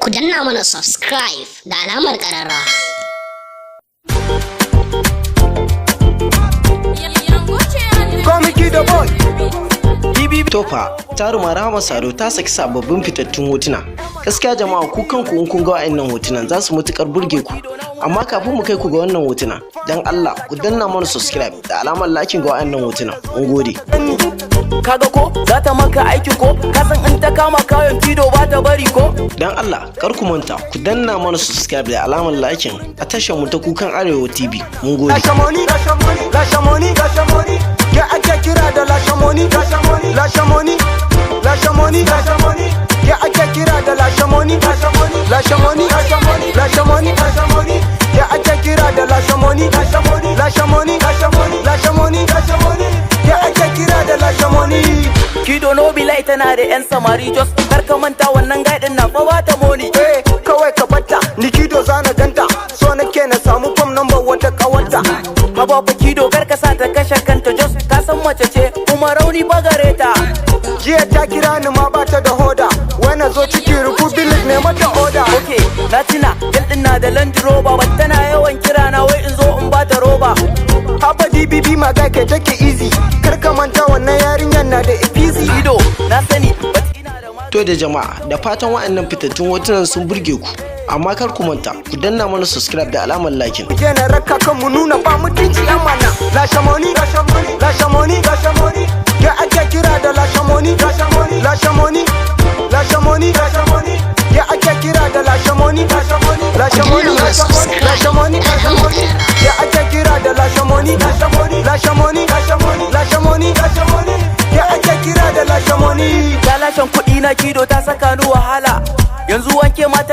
ku danna mana subscribe da alamar ƙararrawa. Tofa Jaruma Rahama Sadau ta saki sababbin fitattun hotuna. Gaskiya jama'a ku kanku in kun ga wa'annan hotunan za su matukar burge ku. Amma kafin mu kai ku ga wannan hotuna, dan Allah ku danna mana subscribe da alamar lakin ga wa'annan hotunan. Mun gode. Kaga ko za ta maka aiki ko kasan in ta kama kayan kido ba ta bari ko. Dan Allah kar ku manta ku danna mana subscribe da alamar lakin a tashar mu ta Kukan Arewa TV. Mun gode. Lashamoni ya ake kira da lashamoni ya ake kira da lashamoni ya ake kira da lashamoni ya ake kira da lashamoni. Kido Nobila tana da yan samari jos kar ka manta wannan gaidin na fa ba ta moni. Kawai ka bata ni kido zana ganta so nake na samu fam number wata kawarta. Haba fa kido kar ka sa ta kashe kanta jos ka san mace ce kuma rauni bagare ta. Jiya ta kira ni ma bata da hoda wai na zo cikin republic ne mata oda. Okay na tina yaldin na da Land Rover but tana yawan kira na wai in zo in bata roba. Haba DBB ma ga ke take easy kar ka manta wannan yarinyar na da easy. Kido na sani but ina da To da jama'a da fatan wa'annan fitattun hotunan sun burge ku. Amma kar ku manta ku danna mana subscribe da alamar lakin. Yana raka kan mu nuna ba mutunci amana. Lashamoni ya ake kira da lashamoni ya ake kira da lashamoni ya ake kira da lashamoni ya ake kira da lashamoni. ta lashen kuɗi na kido ta saka ni wahala yanzu wanke mata